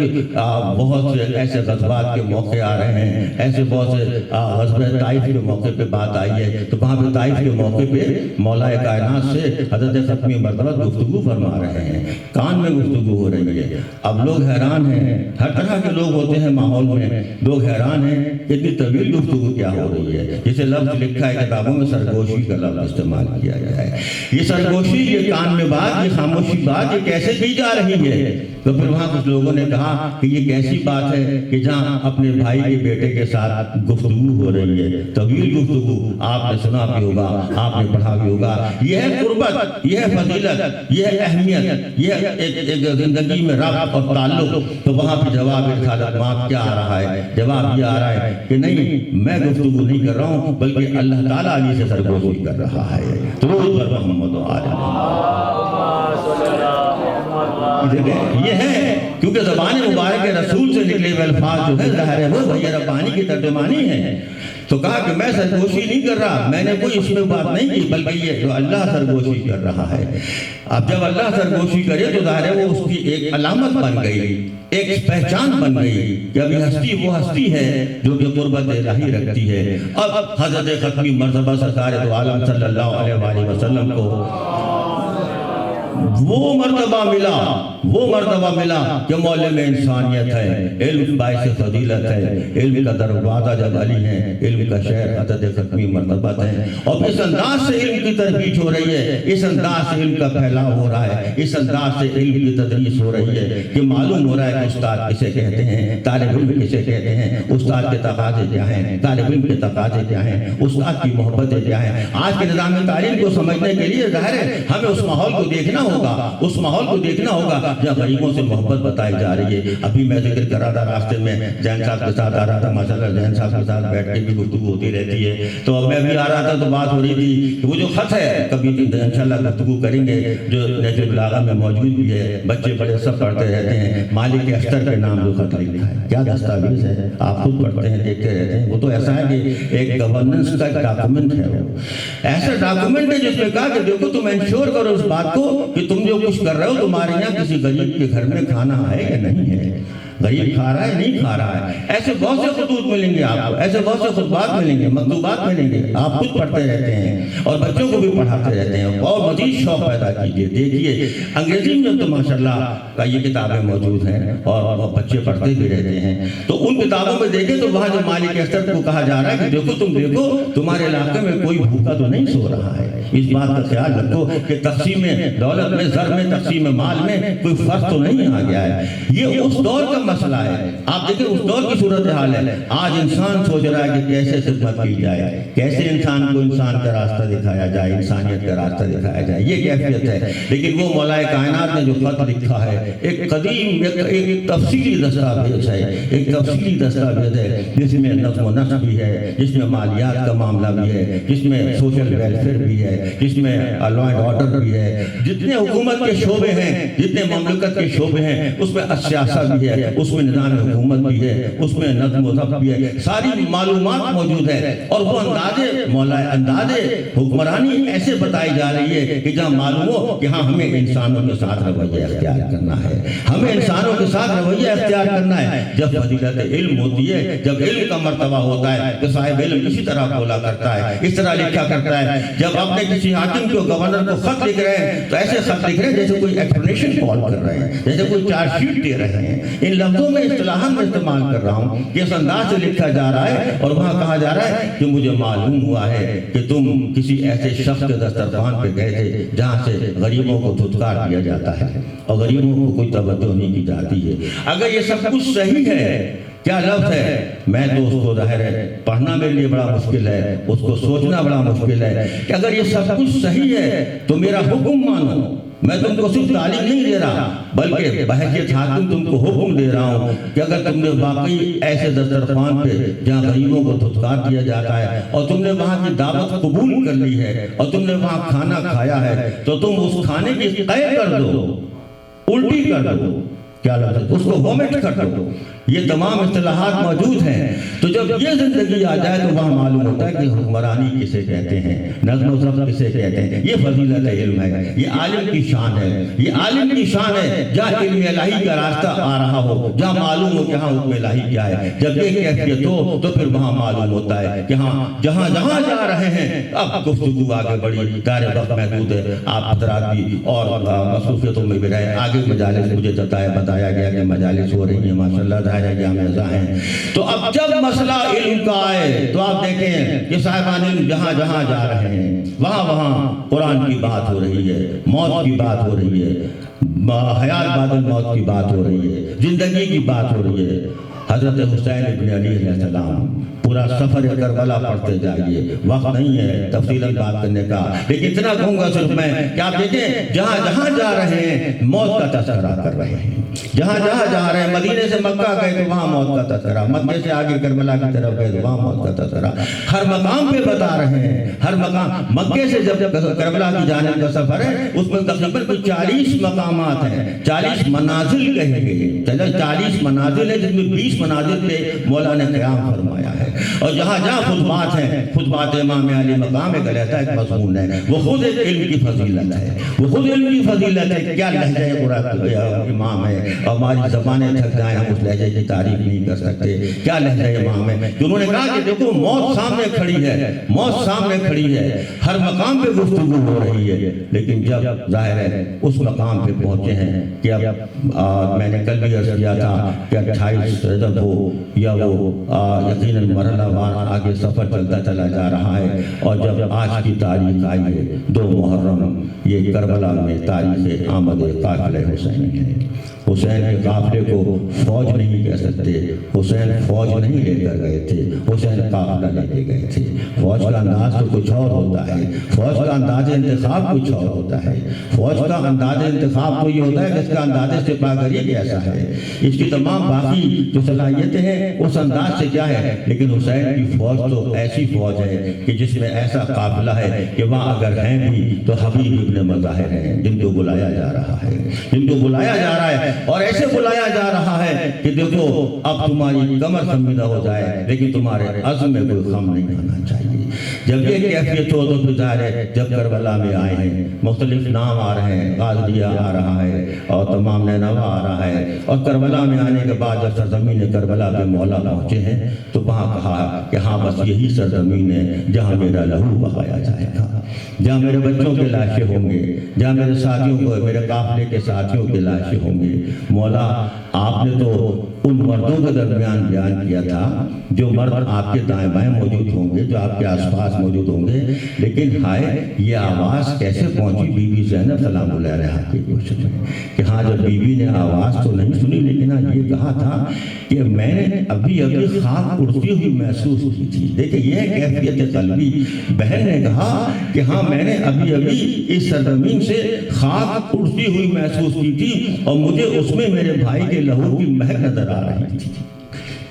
بہت سے ایسے غزوات کے موقع آ رہے ہیں، ایسے بہت سے غزوہ طائف کے موقع پہ بات آئی ہے، تو وہاں پہ طائف کے موقع پہ مولا کائنات سے حضرت ختمی مرتبہ گفتگو فرما رہے ہیں، کان میں گفتگو ہو رہی ہے۔ اب لوگ حیران ہیں، ہر طرح کے لوگ ہوتے ہیں ماحول میں، لوگ حیران ہیں کہ اتنی طویل گفتگو کیا ہو رہی ہے، جسے لفظ لکھا ہے کتابوں میں سرگوشی کا لفظ استعمال کیا گیا ہے۔ یہ سرگوشی، یہ کان میں بات، یہ خاموشی بات، یہ کیسے کی جا رہی ہے؟ تو پھر وہاں کچھ لوگوں نے کہا کہ یہ کیسی بات ہے کہ جہاں اپنے بھائی کے بیٹے کے ساتھ گفتگو ہو رہی ہے، طویل گفتگو، آپ نے سنا بھی ہوگا، آپ نے پڑھا بھی ہوگا۔ یہ ہے قربت، یہ ہے فضیلت، یہ ہے اہمیت، یہ ہے ایک زندگی میں ربط اور تعلق۔ تو وہاں پہ جواب رسالت مات کیا آ رہا ہے؟ جواب یہ آ رہا ہے کہ نہیں، میں گفتگو نہیں کر رہا ہوں بلکہ اللہ تعالیٰ علی سے سرگوشی کر رہا ہے۔ درود بر محمد و آل محمد۔ یہ ہے کیونکہ زبان مبارک رسول سے نکلے ہوئے الفاظ جو ہے ظاہر ہے وہ وحی ربانی کی ترجمانی ہے۔ تو کہا کہ میں سرگوشی نہیں کر رہا، میں نے کوئی اس میں بات نہیں کی، بلکہ یہ جو اللہ سرگوشی کر رہا ہے۔ اب جب اللہ سرگوشی کرے تو ظاہر ہے وہ اس کی ایک علامت بن گئی، ایک پہچان بن گئی کہ ابھی ہستی وہ ہستی ہے جو کہ قربت الہی رکھتی ہے۔ اب حضرت ختمی مرتبہ سرکار دو عالم صلی اللہ علیہ وآلہ وسلم کو وہ مرتبہ ملا کہ معلم انسانیت ہے، علم باعث فضیلت ہے، علم کا دروازہ جب علی ہے، علم کا شہر حضرت ختمی مرتبت ہے، اور اس انداز سے علم کی ترویج ہو رہی ہے، اس انداز سے علم کا پھیلاؤ ہو رہا ہے، اس انداز سے علم کی تدریس ہو رہی ہے کہ معلوم ہو رہا ہے کہ استاد کسے کہتے ہیں، طالب علم کسے کہتے ہیں، استاد کے تقاضے کیا ہیں، طالب علم کے تقاضے کیا ہیں، استاد کی محبتیں کیا ہیں۔ آج کے نظام تعلیم کو سمجھنے کے لیے ظاہر ہے ہمیں اس ماحول کو دیکھنا ہوگا، اس ماحول کو دیکھنا ہوگا جہاں غریبوں سے محبت بتائی جا رہی ہے۔ ابھی میں ذکر کر رہا تھا راستے میں زین صاحب کے ساتھ آ رہا تھا، ماشاءاللہ زین صاحب کے ساتھ بیٹھ کے بھی گفتگو ہوتی رہتی ہے، تو اب میں بھی آ رہا تھا تو بات ہو رہی تھی کہ وہ جو خط ہے کبھی انشاءاللہ گفتگو کریں گے جو نہج البلاغہ میں موجود بھی ہے، بچے بڑے سب پڑھتے رہتے ہیں، مالک اختر کے نام جو خط لکھا ہے، کیا دستاویز ہے، آپ خود پڑھتے ہیں، دیکھتے رہتے ہیں۔ وہ تو ایسا ہے کہ ایک گورننس کا ڈاکومنٹ ہے، وہ ایسا ڈاکومنٹ ہے جس میں کہا کہ دیکھو تم انشور کرو اس بات کو کہ تم جو کچھ کر رہے ہو تمہارے یہاں کسی غریب کے گھر میں کھانا ہے یا نہیں ہے، غریب کھا رہا ہے نہیں کھا رہا ہے۔ ایسے بہت سے خطوط ملیں گے آپ کو، ایسے بہت سے خطبات ملیں گے، مکتوبات ملیں گے، آپ خود پڑھتے رہتے ہیں اور بچوں کو بھی پڑھاتے رہتے ہیں، اور مزید شوق پیدا کیجیے۔ دیکھیے انگریزی میں تو ماشاءاللہ کا یہ کتابیں موجود ہیں اور بچے پڑھتے بھی رہتے ہیں، تو ان کتابوں میں دیکھیں تو وہاں جو مالک اختر کو کہا جا رہا ہے کہ دیکھو تم دیکھو تمہارے علاقے میں کوئی بھوکا تو نہیں سو رہا ہے، اس بات کا خیال رکھو کہ تقسیم دولت میں، زر میں، تقسیم مال میں کوئی فرق تو نہیں آ گیا ہے۔ یہ اس دور کا مسئلہ ہے، آپ دیکھیں اس دور کی صورتحال ہے۔ آج انسان سوچ رہا ہے کہ کیسے خدمت کی جائے، کیسے انسان کو انسان کا راستہ دکھایا جائے، انسانیت کا راستہ دکھایا جائے، یہ کیفیت ہے۔ لیکن وہ مولا کائنات نے جو خط لکھا ہے ایک قدیم ایک تفصیلی دستاویز ہے، ایک تفصیلی دستاویز ہے جس میں نظم و نسق بھی ہے، جس میں مالیات کا معاملہ بھی ہے، جس میں سوشل ویلفیئر بھی ہے، جس میں لا اینڈ آرڈر بھی ہے، جتنے حکومت کے شعبے ہیں، جتنے مملکت کے شعبے ہیں، اس میں سیاست بھی ہے، اس میں نظام حکومت بھی ہے، اس میں نظم و ضبط بھی ہے، ساری معلومات موجود ہے، اور وہ اندازے حکمرانی ایسے بتائی جا رہی ہے کہ جہاں معلوم ہو کہ ہاں ہمیں انسانوں کے ساتھ رویہ اختیار کرنا ہے، ہمیں انسانوں کے ساتھ رویہ اختیار کرنا ہے۔ جب فضیلت علم ہوتی ہے، جب علم کا مرتبہ ہوتا ہے تو صاحب علم اسی طرح بولا کرتا ہے، اس طرح لکھا کرتا ہے۔ جب اپنے کسی حاکم کو، گورنر کو خط لکھ رہے ہیں تو ایسے خط لکھ رہے ہیں جیسے کوئی ایکسپلینیشن کال کر رہے ہیں، جیسے کوئی چارج شیٹ دے رہے ہیں۔ ان لفظوں میں اصطلاحاً میں استعمال کر رہا ہوں کہ اس انداز سے لکھا جا رہا ہے، اور وہاں کہا جا رہا ہے کہ مجھے معلوم ہوا ہے کہ تم کسی ایسے شخص کے دسترخوان پہ گئے تھے جہاں سے غریبوں کو دھتکار دیا جاتا ہے اور غریبوں کو کوئی توجہ نہیں کی جاتی ہے۔ اگر یہ سب کچھ صحیح ہے، کیا لفظ ہے، میں تو اس کو ظاہر ہے پڑھنا میرے لیے بڑا مشکل ہے، اس کو سوچنا بڑا مشکل ہے کہ اگر یہ سب کچھ صحیح ہے تو میرا حکم مانو۔ میں تم کو صرف تعلیم نہیں دے رہا بلکہ بحیثیت حاکم تم کو حکم دے رہا ہوں کہ اگر تم نے واقعی ایسے دسترخوان پہ جہاں غریبوں کو دھتکار دیا جاتا ہے اور تم نے وہاں کی دعوت قبول کر لی ہے اور تم نے وہاں کھانا کھایا ہے تو تم اس کھانے کی قے کر دو، الٹی کر دو، کیا لفظ ہے، اس کو وومٹ کر دو۔ یہ تمام اصطلاحات موجود ہیں۔ تو جب یہ زندگی آ جائے تو وہاں معلوم ہوتا ہے کہ حکمرانی کسے کہتے ہیں، نظم و ضبط کسے کہتے ہیں۔ یہ فضیلت علم ہے، یہ عالم کی شان ہے، یہ عالم کی شان ہے جہاں علم الہی کا راستہ آ رہا ہو، جہاں معلوم ہو کہ ہاں حکم الہی کیا ہے۔ جب یہ کیفیت ہو تو پھر وہاں معلوم ہوتا ہے کہ ہاں جہاں جہاں جا رہے ہیں۔ اب گفتگو آگے بڑھی، دار وقت محدود ہے، آپ حضرات بھی اور مصروفیتوں میں بھی رہے۔ آگے مجالس مجھے بتایا گیا کہ مجالس ہو رہی ہیں، ماشاءاللہ ظاہر ہے جامع ہیں۔ تو اب جب مسئلہ علم کا آئے تو آپ دیکھیں کہ صاحبان علم جہاں جہاں جا رہے ہیں وہاں قرآن کی بات ہو رہی ہے، موت کی بات ہو رہی ہے، حیات بعد الموت کی بات ہو رہی ہے، زندگی کی بات ہو رہی ہے۔ حضرت حسین ابن علی علیہ السلام پورا سفر کربلا پڑھتے جائیے، وقت نہیں ہے تفصیلاً بات کرنے کا، لیکن اتنا کہوں گا صرف میں کہ آپ دیکھیں جہاں جہاں جا رہے ہیں موت کا تذکرہ کر رہے ہیں، جہاں جہاں جا رہے ہیں۔ مدینے سے مکہ گئے تو وہاں موت کا تذکرہ، مکے سے آگے کربلا کی طرف گئے تو وہاں موت کا تذکرہ، ہر مقام پہ بتا رہے ہیں، ہر مقام۔ مکے سے جب کربلا کی جانب کا سفر ہے اس میں تقریباً 40 مقامات ہیں، 40 منازل کہیں گے، 40 منازل ہیں جس میں 20 منازل پہ مولا نے قیام فرمایا ہے۔ اور جہاں جہاں خطبات ہیں، خطبات امام علی مقام ایک رہتا ہے، ایک مضمون ہے، وہ خود ایک علم کی فضیلت ہے، وہ خود علم کی فضیلت ہے۔ کیا لہجہ قرآن امام ہے، اور ہماری زبانیں تھک جائیں ہم اس لہجے کی تعریف نہیں کر سکتے۔ کیا لہجہ امام ہے کہ انہوں نے کہا کہ دیکھو موت سامنے کھڑی ہے، موت سامنے کھڑی ہے، ہر مقام پہ گفتگو ہو رہی ہے، لیکن جب ظاہر ہے اس مقام پہ پہنچے ہیں کہ اب میں نے کل بھی عرض کیا تھا کہ 28 رجب ہو یا وہ یقیناً مرحلہ وار آگے سفر چلتا چلا جا رہا ہے، اور جب آج کی تاریخ آئی ہے 2 محرم، یہ کربلا میں تاریخ آمد قافلہ حسین ہے۔ حسین کے قافلے کو فوج نہیں کہہ سکتے، حسین فوج نہیں لے کر گئے تھے، حسین قافلہ لے کے گئے تھے۔ فوج کا انداز تو کچھ اور ہوتا ہے، فوج کا انداز انتخاب کچھ اور ہوتا ہے، فوج کا انداز انتخاب تو یہ ہوتا ہے کہ اس کا انداز سپاہگری کیسا ہے، اس کی تمام باقی جو صلاحیتیں ہیں اس انداز سے کیا ہے۔ لیکن حسین کی فوج تو ایسی فوج ہے کہ جس میں ایسا قافلہ ہے کہ وہاں اگر ہیں بھی تو حبیب ابن مظاہر ہیں جن کو بلایا جا رہا ہے، جن کو بلایا جا رہا ہے، اور ایسے بلایا جا رہا ہے کہ دیکھو اب تمہاری کمر خمیدہ ہو جائے لیکن تمہارے عزم میں کوئی غم نہیں آنا چاہیے۔ جب یہ کیفیت ہو تو پھر ظاہر ہے جب کربلا میں آئے ہیں مختلف نام آ رہے ہیں، غازیہ آ رہا ہے اور تمام نینوا آ رہا ہے، اور کربلا میں آنے کے بعد جب سرزمین کربلا پہ مولا پہنچے ہیں تو وہاں کہا کہ ہاں بس یہی سرزمین ہے جہاں میرا لہو بہایا جائے گا، جہاں میرے بچوں کے لاشیں ہوں گے، جہاں میرے ساتھیوں کو، میرے قافلے کے ساتھیوں کے لاشیں ہوں گے۔ مولا آپ نے تو ان مردوں کے درمیان بیان کیا تھا جو مرد آپ کے دائیں بائیں موجود ہوں گے، جو آپ کے آس پاس موجود ہوں گے، لیکن ہائے یہ آواز کیسے پہنچی بی بی زینب سلام اللہ علیہا کی کوشش میں کہ ہاں جب بی بی نے آواز تو نہیں سنی لیکن یہ کہا تھا کہ میں نے ابھی خاک اڑتی ہوئی محسوس کی تھی۔ دیکھیں یہ کیفیت قلبی، بہن نے کہا کہ ہاں میں نے ابھی اس سرزمین سے خاک اڑتی ہوئی محسوس کی تھی اور مجھے اس میں میرے بھائی کے لہو کی مہک نظر آ رہی تھی۔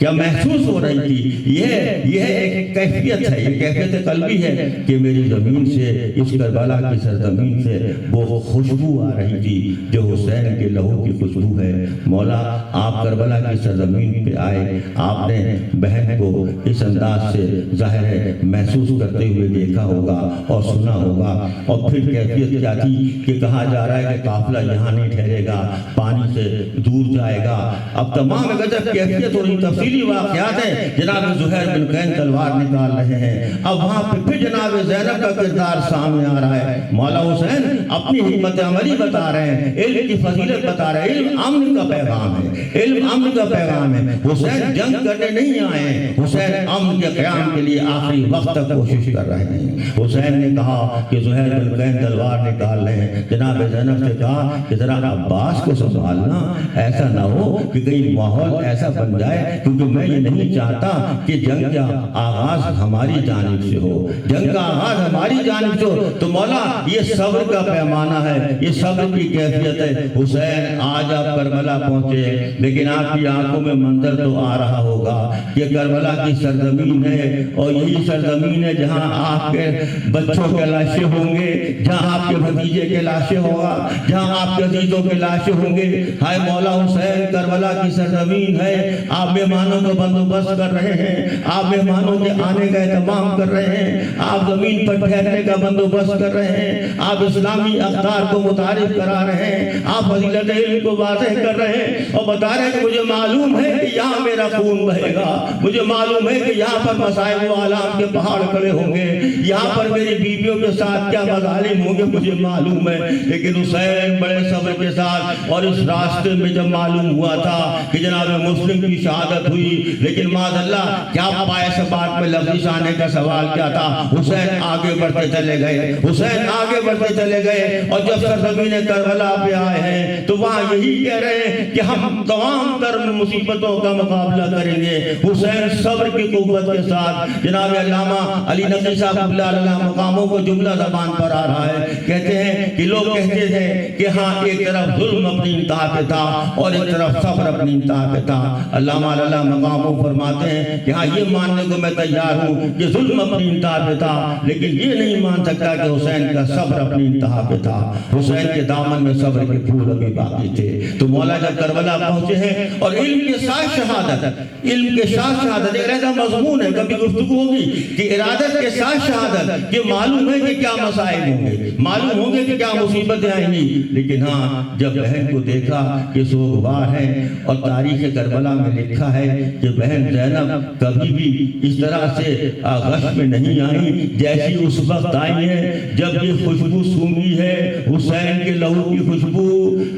کیا محسوس ہو رہی تھی؟ یہ ایک کیفیت ہے، یہ کیفیت قلبی ہے کہ میری زمین سے، اس کربلا کی سرزمین سے وہ خوشبو آ رہی تھی جو حسین کے لہو کی خوشبو ہے۔ مولا آپ کربلا کی سرزمین پہ آئے، آپ نے بہن کو اس انداز سے ظاہر ہے محسوس کرتے ہوئے دیکھا ہوگا اور سنا ہوگا، اور پھر کیفیت کیا تھی کہ کہا جا رہا ہے کہ قافلہ یہاں نہیں ٹھہرے گا، پانی سے دور جائے گا۔ اب تمام غضب کیفیت اور تفصیلی واقعات ہیں، جناب زہیر بن قین تلوار نکال رہے ہیں۔ اب وہاں پھر جناب زینب کا کردار سامنے آ رہا ہے۔ مولا حسین اپنی حکمت عملی بتا رہے ہیں، علم کی فضیلت بتا رہے ہیں۔ علم امن کا پیغام ہے، علم امن کا پیغام ہے۔ حسین جنگ کرنے نہیں آئے ہیں، حسین امن کے قیام کے لیے آخری وقت تک کوشش کر رہے ہیں۔ حسین نے کہا کہ زہیر بن قین تلوار نکال رہے ہیں، جناب زینب سے کہا کہ ذرا عباس کو سنبھالنا، ایسا نہ ہو کہ کہیں ماحول ایسا بن جائے، کیونکہ میں یہ نہیں چاہتا کہ جنگ کا آغاز ہماری جانب سے ہو، جنگ کا آغاز ہماری جانب سے ہو۔ تو مولا یہ صبر کا پیمانہ ہے، یہ صبر کی کیفیت ہے۔ حسین آج آپ کربلا پہنچے، لیکن آپ کی آنکھوں میں منظر تو آ رہا ہوگا کہ کربلا کی سرزمین ہے، اور یہی سرزمین ہے جہاں آپ کے بچوں کے لاشیں ہوں گے، جہاں آپ کے بھتیجے کے لاشیں ہوگا، جہاں آپ کے عزیزوں کے لاشیں ہوں گے۔ ہائے مولا حسین، کربلا کی سرزمین ہے، آپ مہمانوں کا بندوبست کر رہے ہیں، آپ مہمانوں کے آنے کا اہتمام کر رہے ہیں، آپ زمین پر ٹھہرنے کا بندوبست کر رہے ہیں، آپ اسلامی اقدار کو متعارف کرا رہے ہیں، آپ فضیلت علم کو واضح کر رہے ہیں، اور بتا رہے ہیں کہ مجھے معلوم ہے کہ یہاں میرا خون بہے گا، مجھے معلوم ہے کہ یہاں پر مصائب و آلام کے پہاڑ کھڑے ہوں گے، یہاں پر میری بیویوں کے ساتھ کیا مظالم ہوں گے مجھے معلوم ہے۔ لیکن حسین بڑے صبر کے ساتھ، اور اس راستے میں جب معلوم ہوا تھا کہ جناب مسلم کی شہادت ہوئی، لیکن معاذ اللہ کیا پائے سے بات میں لفظ آنے کا سوال کیا تھا؟ حسین آگے بڑھتے چلے گئے، حسین آگے بڑھتے چلے گئے، اور جب سرزمین کربلا پہ آئے ہیں تو وہاں یہی کہہ رہے ہیں کہ ہم تمام تر مصیبتوں کا مقابلہ کریں گے۔ حسین صبر کی قوت کے ساتھ، جناب علامہ علی نقوی صاحب اللہ مقاموں کو جملہ زبان پر آ رہا ہے، کہتے ہیں کہ لوگ کہتے تھے کہ ہاں ایک طرف ظلم اپنی انتہا پہ تھا اور ایک طرف صبر اپنی انتہا پہ تھا۔ علامہ اللہ مقاموں فرماتے ہیں کہ ہاں یہ ماننے کو میں تیار ہوں کہ ظلم اپنی انتہا پہ تھا، لیکن یہ نہیں مان سکتا کہ حسین کا صبر اپنی انتہا پہ تھا۔ حسین کے دامن میں صبر کے پھول ابھی باقی تھے۔ تو مولا جب کربلا پہنچے ہیں اور علم کے ساتھ شہادت، علم کے ساتھ شہادت ایک ایسا مضمون ہے، کبھی گفتگو ہوگی کہ ارادت کے ساتھ شہادت، کہ معلوم ہے کہ کیا مسائل ہوں گے، معلوم ہوں گے کہ کیا مصیبتیں آئیں گی، لیکن ہاں جب بہن کو دیکھا کہ سوگوار ہے، اور تاریخ کربلا میں لکھا ہے کہ بہن زینب کبھی بھی اس طرح سے غش میں نہیں آئی جیسی اس وقت آئی ہیں جب یہ خوشبو سونگی ہے حسین کے لہو کی خوشبو،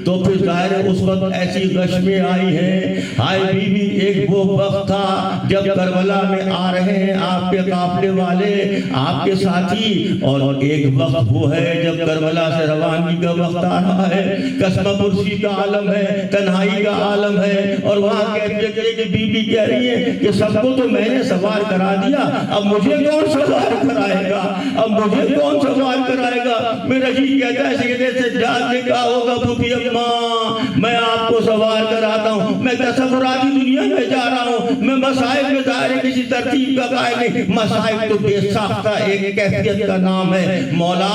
تو پھر ظاہر ہے اس وقت ایسی غش میں آئی ہے۔ ہائے بی بی، ایک وہ وقت تھا جب کربلا میں آ رہے ہیں آپ کے قافلے والے، آپ کے ساتھی، اور ایک وقت وہ ہے جب کربلا سے روانگی کا وقت آ رہا ہے، قسمہ پرسی کا عالم ہے، تنہائی کا عالم ہے، اور وہاں کہتے ہیں کہ بی بی کہہ رہی ہے کہ سب کو تو میں نے سوار کرا دیا، اب مجھے کون سوار کرائے گا، اب مجھے کون سوار کرائے گا؟ میرا جی کہتا ہے سیدھے سے جا کے کہا ہوگا پھوپھی اماں میں آپ کو سوار کراتا ہوں، میں تصوراتی دنیا میں جا رہا ہوں، میں مسائب میں ظاہر کسی ترتیب کا قائل نہیں، مسائب تو بے ساختہ ایک کیفیت کا نام ہے۔ مولا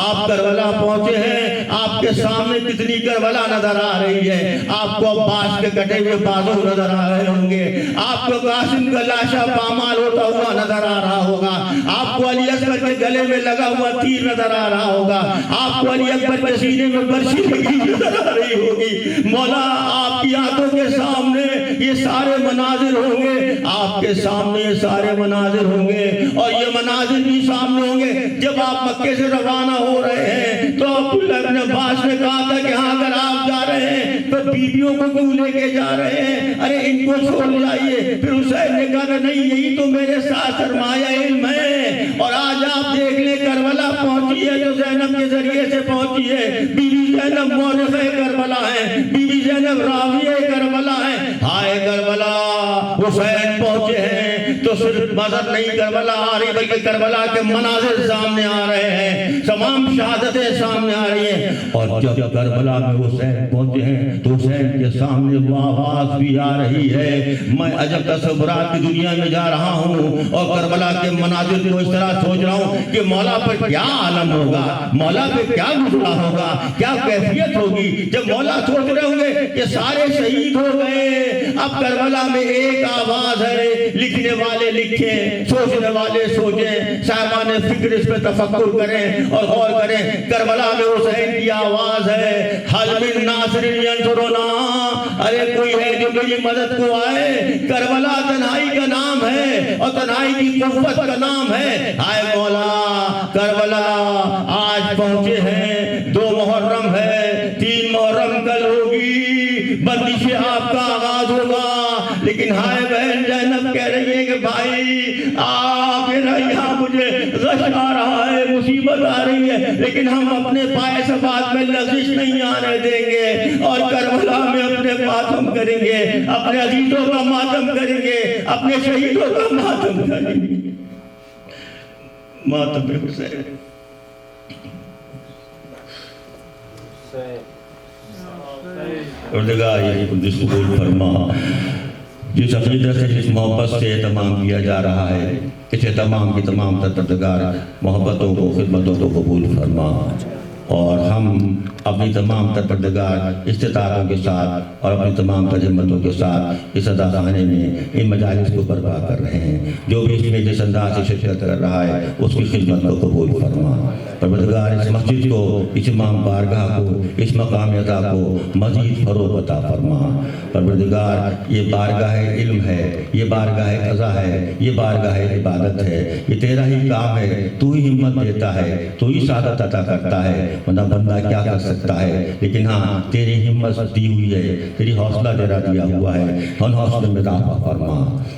آپ کربلا پہنچے ہیں، آپ کے سامنے کتنی کربلا نظر آ رہی ہے، آپ کو عباس کے کٹے ہوئے بازو نظر آ رہے ہوں گے، آپ کو قاسم کا لاشا پامال ہوتا ہوا نظر آ رہا ہوگا، آپ کو علی اکبر کے گلے میں لگا ہوا تیر نظر آ رہا ہوگا، آپ کو علی اکبر کے سینے میں برچھی لگی نظر آ رہی ہوگی۔ مولا آپ کی آنکھوں کے سامنے یہ سارے مناظر ہوں گے، آپ کے سامنے یہ سارے مناظر ہوں گے، اور یہ مناظر بھی سامنے ہوں گے جب آپ مکے سے روانہ ہو رہے ہیں۔ تو عبداللہ ابن عباس نے کہا تھا کہ ہاں اگر آپ جا رہے ہیں تو بیویوں کو کیوں لے کے جا رہے ہیں، ارے ان کو چھوڑ جائیے۔ پھر حسین نے کہا نہیں، یہی تو میرے ساتھ سرمایہ علم ہے، اور آج آپ دیکھ لیں کربلا پہنچی ہے جو زینب کے ذریعے سے پہنچی ہے، بی بی زینب مورخہ کربلا ہے، بی بی زینب راویہ کربلا ہے۔ ہائے کربلا، حسین پہنچے ہیں تو تو صرف مذہب نہیں کربلا آ رہی بلکہ کربلا کے مناظر سامنے آ رہے ہیں، تمام شہادتیں سامنے آ رہی ہیں۔ اور جب کربلا میں حسین پہنچے ہیں تو حسین کے سامنے وہ آواز بھی آ رہی ہے، میں عجب تصورات کی دنیا میں جا رہا ہوں اور کربلا کے مناظر کو اس طرح سوچ رہا ہوں کہ مولا پر کیا عالم ہوگا، مولا پہ کیا گزرا ہوگا، کیا کیفیت ہوگی جب مولا سوچ رہے ہوں گے کہ سارے شہید ہو گئے۔ اب کربلا میں ایک آواز ہے، لکھنے والے لکھیں، سوچنے والے سوچیں، صاحبان فکر اس پہ تفکر کریں اور غور کریں۔ کربلا میں حسین کی آواز ہے، حل من ناصر ینصرنا، ارے کوئی ہے جو میری مدد کو آئے۔ کربلا تنہائی کا نام ہے اور تنہائی کی قوت کا نام ہے۔ آئے مولا کربلا آج پہنچے ہیں، 2 محرم ہے، 3 محرم کل ہوگی، بندش آپ کا آغاز ہوگا۔ لیکن ہائے بہن زینب کہہ رہی ہے کہ بھائی آپ یہاں مجھے غش آ رہا ہے، مصیبت آ رہی ہے، لیکن ہم اپنے پائے صفات میں لغزش نہیں آنے دیں گے اور کربلا میں اپنے ماتم کریں گے، اپنے عزیزوں کا ماتم کریں گے، اپنے شہیدوں کا ماتم کریں گے۔ ماتم حسین۔ پروردگار یہ قدس قبول فرما، جس عقیدت سے جس محبت سے اہتمام کیا جا رہا ہے، اس اہتمام کی تمام پروردگار محبتوں کو خدمتوں کو قبول فرما، اور ہم اپنی تمام پروردگار استطاعتوں کے ساتھ اور اپنی تمام ہمتوں کے ساتھ اس عزاخانے میں ان مجالس کو برپا کر رہے ہیں۔ جو بھی اس میں جس انداز سے شرکت کر رہا ہے اس کی خدمت کو قبول فرما۔ پروردگار اس مسجد کو، اس امام بارگاہ کو، اس مقام عطا کو مزید فروغ عطا فرما۔ پروردگار یہ بارگاہ علم ہے، یہ بارگاہ قضا ہے، یہ بارگاہ عبادت ہے، یہ تیرا ہی کام ہے، تو ہی ہمت دیتا ہے، تو ہی سعادت عطا کرتا ہے، ورنہ بندہ کیا کر سکتا ہے۔ لیکن ہاں تیری ہمت دی ہوئی ہے، تیری حوصلہ تیرا دیا ہوا ہے، ہم حوصلے میں اضافہ فرما۔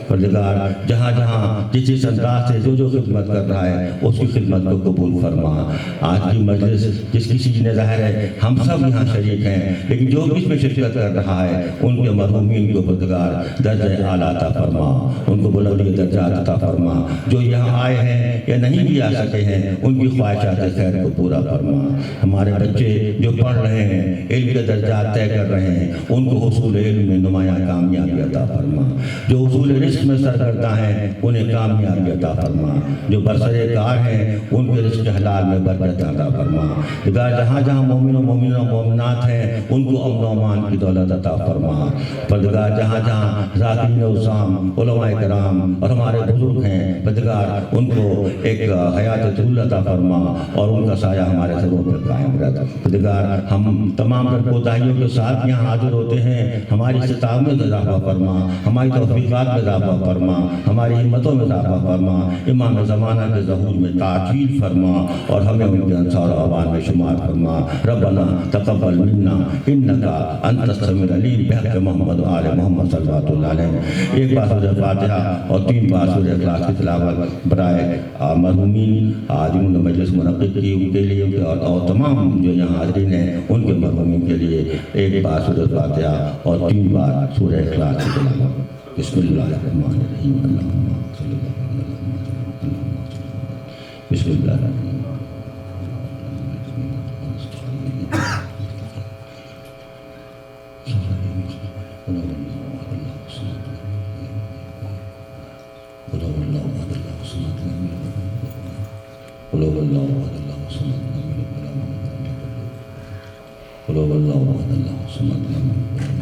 پروردگار جہاں جہاں جس انداز سے جو خدمت کر رہا ہے اس کی خدمت کو قبول فرما۔ آج کی مجلس جس کسی نے ظاہر ہے ہم سب یہاں شریک ہیں، لیکن جو بھی اس میں شرکت کر رہا ہے ان کے مرحومین کو پروردگار درجہ اعلیٰ عطا فرما، ان کو بلندی درجات عطا فرما۔ جو یہاں آئے ہیں یا نہیں بھی آ سکے ہیں ان کی خواہشات خیر کو پورا فرما۔ ہمارے بچے جو پڑھ رہے ہیں، علم کے درجات طے کر رہے ہیں، ان کو حصول علم میں نمایاں کامیابی عطا فرما۔ جو حصول رزق میں سرگرداں ہیں انہیں کامیابی عطا فرما۔ جو برسر کار ہیں ان کے رزق حلال میں برکت عطا فرما۔ جہاں جہاں مومن و مومنات ہیں ان کو امن و امان کی دولت عطا فرما۔ پروردگار جہاں جہاں ذاکرین عظام، علماء کرام اور ہمارے بزرگ ہیں، پروردگار ان کو ایک حیات طول عطا فرما اور ان کا سایہ ہمارے سروں پر قائم رہتا۔ پروردگار ہم تمام کوتاہیوں کے ساتھ یہاں حاضر ہوتے ہیں، ہماری استطاعت میں اضافہ فرما، ہماری توفیقات میں اضافہ فرما، ہماری ہمتوں میں اضافہ فرما، امام زمانہ کے ظہور میں تعجیل فرما اور ہمیں ان کے انصار و عوان میں شمار فرما۔ ربنا تقبل منا انکا انت السمیع العلیم بحق محمد و آل محمد صلی اللہ علیہ وسلم۔ ایک بار سورہ فاتحہ اور 3 بار سورہ اخلاص کی تلاوت برائے مرحومین جنہوں نے مجلس منعقد کی ان کے لیے اور تمام جو یہاں حاضرین ہیں ان کے مرحومین کے لیے ایک بار سورہ فاتحہ اور 3 بار سورہ اخلاص کی تلاوت۔ بسم اللہ الرحمن الرحیم، اللہم صلی اللہ علیہ وسلم، بسم اللہ الرحمن الرحیم۔ قل هو الله احد الله الصمد لم يلد ولم يولد